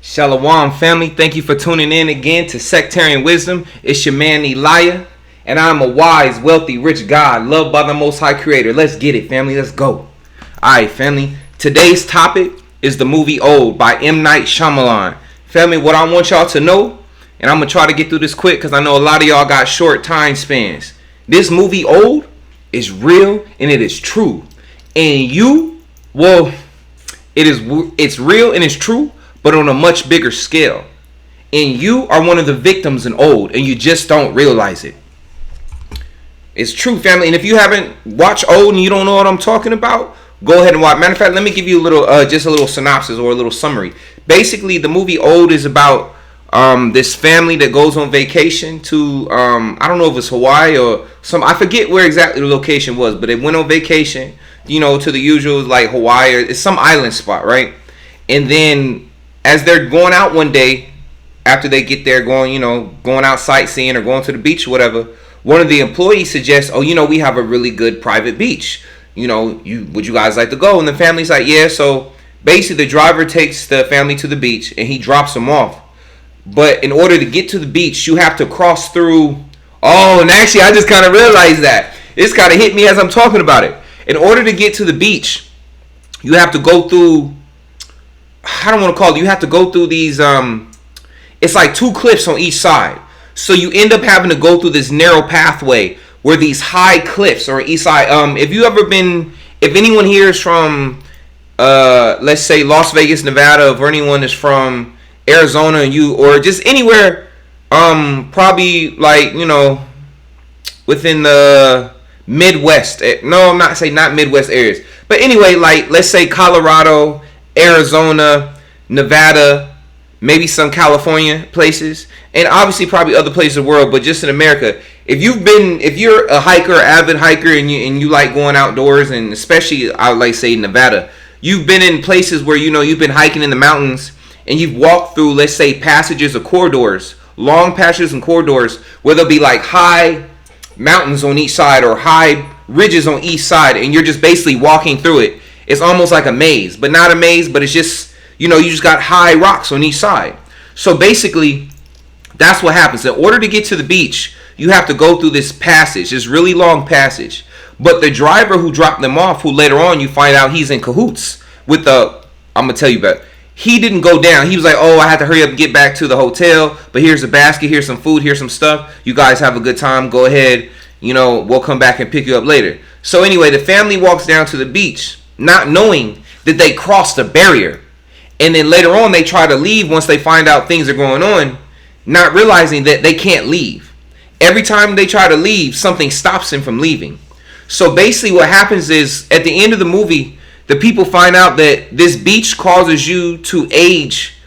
Shalom family, thank you for tuning in again to Sectarian Wisdom. It's your man Elijah, and I'm a wise, wealthy, rich God, loved by the Most High Creator. Let's get it, family, let's go. Alright family, today's topic is the movie Old by M. Night Shyamalan. Family, what I want y'all to know, and I'm going to try to get through this quick because I know a lot of y'all got short time spans. This movie Old is real and it is true. And it's real and it's true, but on a much bigger scale. And you are one of the victims in Old, and you just don't realize it. It's true, family. And if you haven't watched Old and you don't know what I'm talking about, go ahead and watch. Matter of fact, let me give you a little, just a little synopsis or a little summary. Basically, the movie Old is about this family that goes on vacation to, I don't know if it's Hawaii or I forget where exactly the location was, but they went on vacation, to the usual, like Hawaii, or it's some island spot, right? And then as they're going out one day, after they get there, going out sightseeing or going to the beach or whatever, one of the employees suggests, we have a really good private beach. Would you guys like to go? And the family's like, yeah. So basically the driver takes the family to the beach and he drops them off. But in order to get to the beach, you have to cross through. Oh, and actually I just kind of realized that. It's kind of hit me as I'm talking about it. In order to get to the beach, you have to go through, I don't want to call it, you have to go through these, it's like two cliffs on each side. So you end up having to go through this narrow pathway where these high cliffs are on each side. If anyone here is from, let's say Las Vegas, Nevada, or anyone is from Arizona, or just anywhere, probably like, within the Midwest. No, I'm not saying not Midwest areas. But anyway, like let's say Colorado, Arizona, Nevada, maybe some California places, and obviously probably other places in the world, but just in America. If you're a hiker, avid hiker, and you like going outdoors, and especially I would like to say Nevada, you've been in places where you've been hiking in the mountains, and you've walked through, let's say, passages or corridors, long passages and corridors, where there'll be like high mountains on each side or high ridges on each side, and you're just basically walking through it. It's almost like a maze, but not a maze, but it's just, you just got high rocks on each side. So basically, that's what happens. In order to get to the beach, you have to go through this passage, this really long passage. But the driver who dropped them off, who later on you find out he's in cahoots with I'm going to tell you about it. He didn't go down. He was like, I had to hurry up and get back to the hotel, but here's a basket, here's some food, here's some stuff. You guys have a good time. Go ahead. We'll come back and pick you up later. So anyway, the family walks down to the beach, not knowing that they crossed a barrier. And then later on, they try to leave once they find out things are going on, not realizing that they can't leave. Every time they try to leave, something stops them from leaving. So basically what happens is, at the end of the movie, the people find out that this beach causes you to age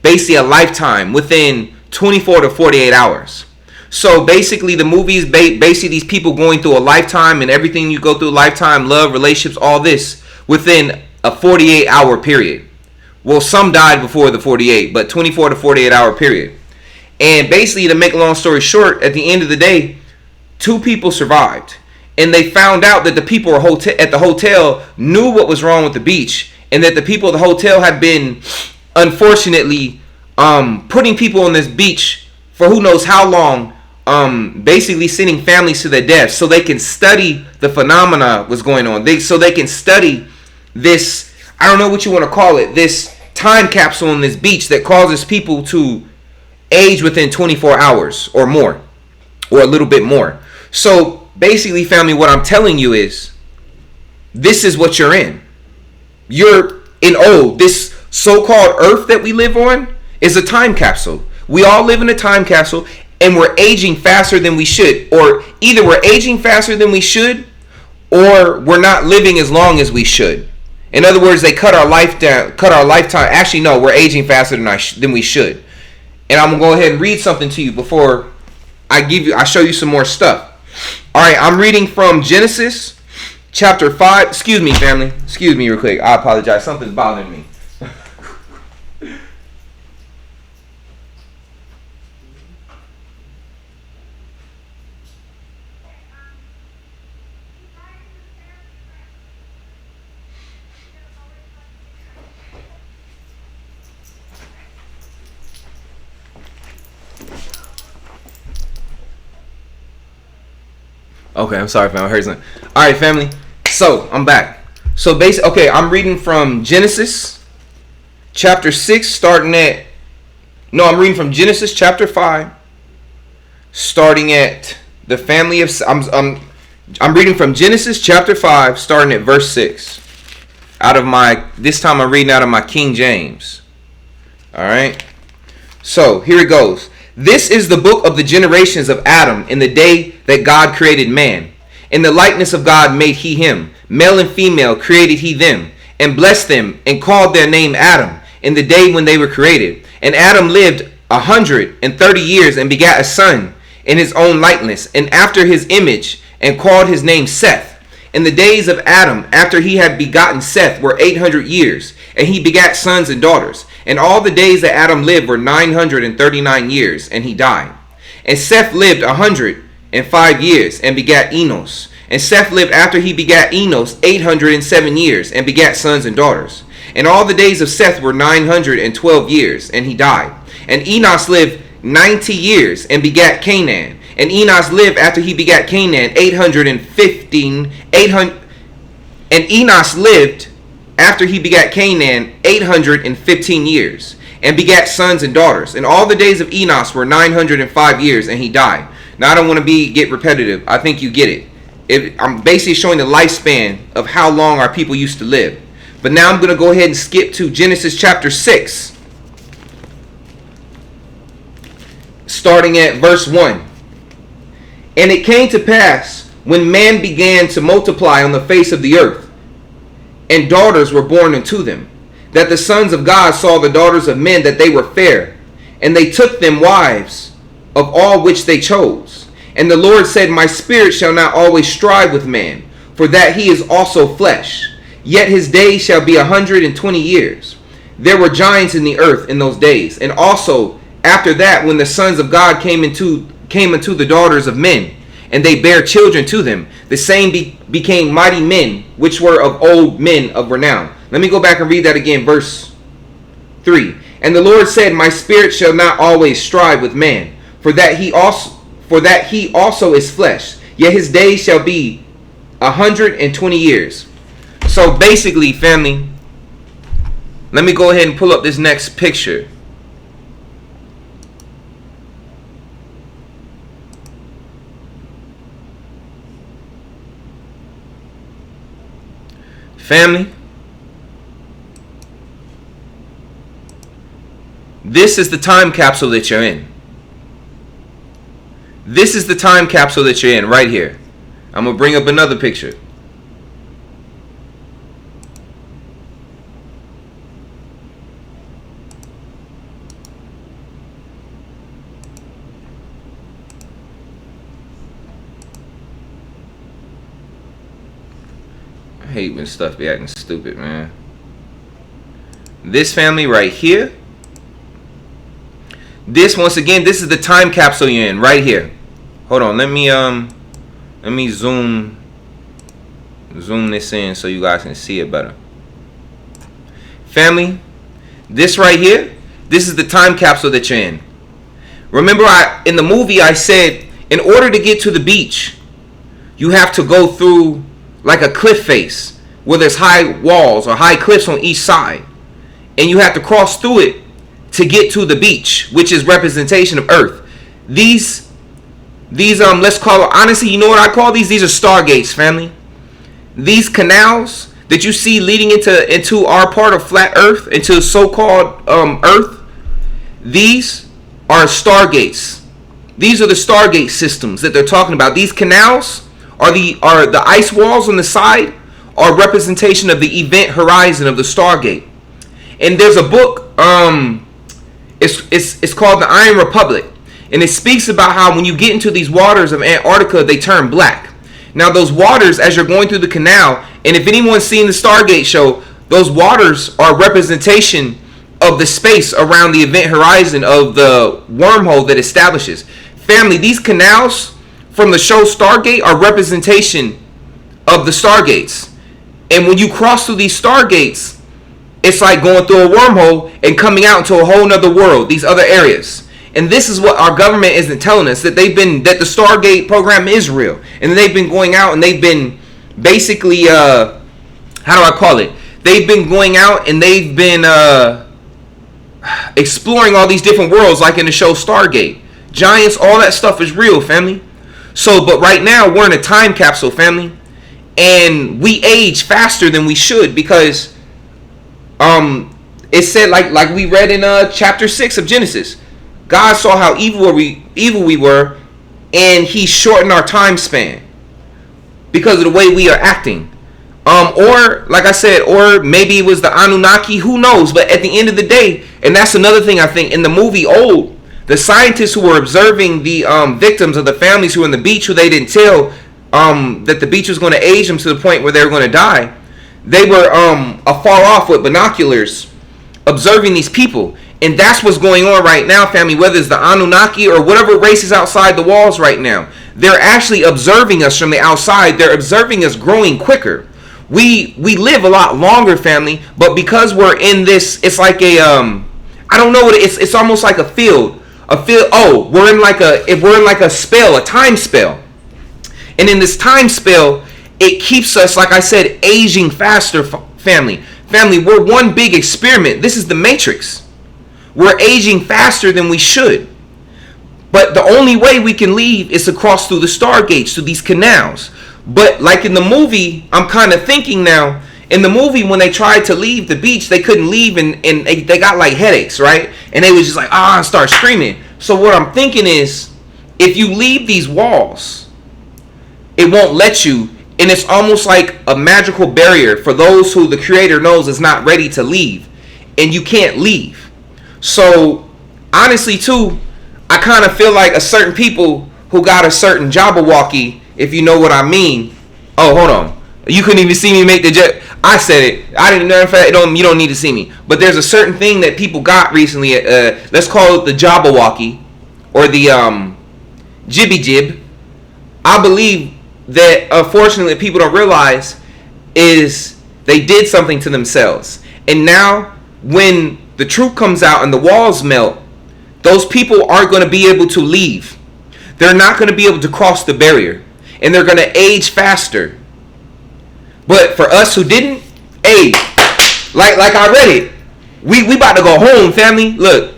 basically a lifetime within 24 to 48 hours. So basically the movie is basically these people going through a lifetime, and everything you go through, lifetime, love, relationships, all this, within a 48-hour period. Well, some died before the 48, but 24 to 48-hour period. And basically, to make a long story short, at the end of the day, 2 people survived. And they found out that the people at the hotel knew what was wrong with the beach, and that the people at the hotel had been, unfortunately, putting people on this beach for who knows how long, basically sending families to their deaths so they can study the phenomena was going on. So they can study this, I don't know what you want to call it, this time capsule on this beach that causes people to age within 24 hours or more, or a little bit more. So basically, family, what I'm telling you is, this is what you're in. You're in Old. This so-called Earth that we live on is a time capsule. We all live in a time capsule, and we're aging faster than we should. Or either we're aging faster than we should, or we're not living as long as we should. In other words, they cut our lifetime. Actually, no, we're aging faster than we should. And I'm gonna go ahead and read something to you before I show you some more stuff. All right, I'm reading from Genesis chapter 5. Excuse me, family. Excuse me real quick. I apologize. Something's bothering me. Okay, I'm sorry, fam. I heard something. All right, family. So I'm back. So basically, okay, I'm reading from Genesis chapter 6, starting at. No, I'm reading from Genesis chapter 5, starting at the family of. I'm reading from Genesis chapter 5, starting at verse 6. Out of my. This time I'm reading out of my King James. All right. So here it goes. This is the book of the generations of Adam in the day that God created man. In the likeness of God made he him. Male and female created he them, and blessed them, and called their name Adam in the day when they were created. And Adam lived 130 years and begat a son in his own likeness, and after his image, and called his name Seth. And the days of Adam after he had begotten Seth were 800 years, and he begat sons and daughters. And all the days that Adam lived were 939 years, and he died. And Seth lived 105 years, and begat Enos. And Seth lived after he begat Enos 807 years, and begat sons and daughters. And all the days of Seth were 912 years, and he died. And Enos lived 90 years, and begat Canaan. And Enos lived after he begat Canaan 815. And Enos lived after he begat Canaan 815 years, and begat sons and daughters. And all the days of Enos were 905 years, and he died. Now I don't want to get repetitive. I think you get it. I'm basically showing the lifespan of how long our people used to live. But now I'm going to go ahead and skip to Genesis chapter 6, starting at verse 1. And it came to pass, when man began to multiply on the face of the earth, and daughters were born unto them, that the sons of God saw the daughters of men, that they were fair, and they took them wives of all which they chose. And the Lord said, My spirit shall not always strive with man, for that he is also flesh. Yet his days shall be 120 years. There were giants in the earth in those days, and also after that, when the sons of God came unto the daughters of men, and they bare children to them, the same became mighty men, which were of old men of renown. Let me go back and read that again, verse 3. And the Lord said, My spirit shall not always strive with man, for that he also is flesh. Yet his days shall be 120 years. So basically, family, let me go ahead and pull up this next picture. Family, this is the time capsule that you're in. This is the time capsule that you're in right here. I'm going to bring up another picture. I hate when stuff be acting stupid, man. This family right here. This, once again, this is the time capsule you're in right here. Hold on, let me zoom this in so you guys can see it better. Family, this right here, this is the time capsule that you're in. Remember, in the movie I said, in order to get to the beach, you have to go through like a cliff face where there's high walls or high cliffs on each side, and you have to cross through it to get to the beach, which is representation of Earth. These let's call it, honestly, you know what I call these? These are stargates, family. These canals that you see leading into our part of flat Earth, into so-called Earth, these are stargates. These are the stargate systems that they're talking about. These canals are the ice walls on the side, are representation of the event horizon of the Stargate. And there's a book, it's called The Iron Republic, and it speaks about how when you get into these waters of Antarctica, they turn black. Now those waters, as you're going through the canal, and if anyone's seen the Stargate show, those waters are representation of the space around the event horizon of the wormhole that establishes. Family, these canals from the show Stargate are representation of the Stargates. And when you cross through these Stargates, it's like going through a wormhole and coming out into a whole nother world, these other areas. And this is what our government isn't telling us, that the Stargate program is real. And they've been going out and they've been basically, how do I call it? They've been going out and they've been exploring all these different worlds, like in the show Stargate. Giants, all that stuff is real, family. So, but right now we're in a time capsule, family. And we age faster than we should because it said, like we read in chapter 6 of Genesis, God saw how evil we were, and he shortened our time span because of the way we are acting. Or like I said, or maybe it was the Anunnaki, who knows? But at the end of the day, and that's another thing I think, in the movie Old, the scientists who were observing the victims of the families who were on the beach, who they didn't tell that the beach was going to age them to the point where they were going to die, they were afar off with binoculars observing these people. And that's what's going on right now, family, whether it's the Anunnaki or whatever race is outside the walls right now. They're actually observing us from the outside. They're observing us growing quicker. We live a lot longer, family, but because we're in this, it's like a I don't know what it's almost like a field. Oh, we're in like a spell, a time spell. And in this time spell, it keeps us, like I said, aging faster, family. Family, we're one big experiment. This is the Matrix. We're aging faster than we should. But the only way we can leave is to cross through the stargates, through these canals. But like in the movie, I'm kind of thinking now, in the movie when they tried to leave the beach, they couldn't leave and they got like headaches, right? And they was just like, and start screaming. So what I'm thinking is, if you leave these walls, it won't let you. And it's almost like a magical barrier for those who the Creator knows is not ready to leave. And you can't leave. So honestly too, I kind of feel like a certain people who got a certain Jabberwocky, if you know what I mean. Oh, hold on. You couldn't even see me make the jet. I said it. I didn't know. In fact, you don't need to see me. But there's a certain thing that people got recently. Let's call it the Jabberwocky or the Jibby Jib. I believe that unfortunately people don't realize is they did something to themselves. And now when the truth comes out and the walls melt, those people aren't going to be able to leave. They're not going to be able to cross the barrier. And they're going to age faster. But for us who didn't, hey, like I read it, we about to go home, family. Look.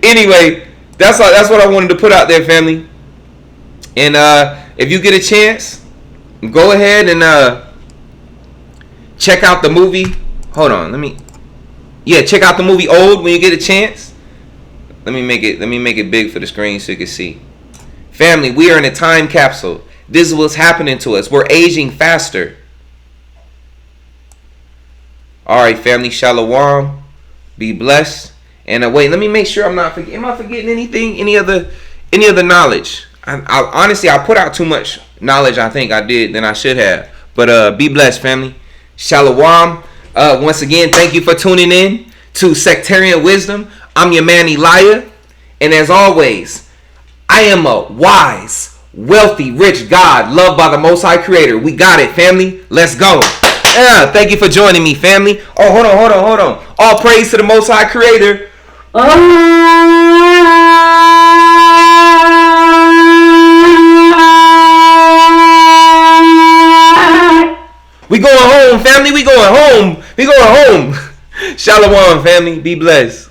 Anyway, that's what I wanted to put out there, family. And if you get a chance, go ahead and check out the movie. Hold on, check out the movie Old when you get a chance. Let me make it big for the screen so you can see. Family, we are in a time capsule. This is what's happening to us. We're aging faster. Alright, family, shalom. Be blessed. And wait, let me make sure I'm not forgetting. Am I forgetting anything? Any other knowledge? I honestly, I put out too much knowledge, I think I did, than I should have. But be blessed, family. Shalom. Once again, thank you for tuning in to Sectarian Wisdom. I'm your man, Elijah. And as always, I am a wise, wealthy, rich God, loved by the Most High Creator. We got it, family. Let's go. Thank you for joining me, family. Oh, hold on. All praise to the Most High Creator. We going home, family. We going home. Shalom, family. Be blessed.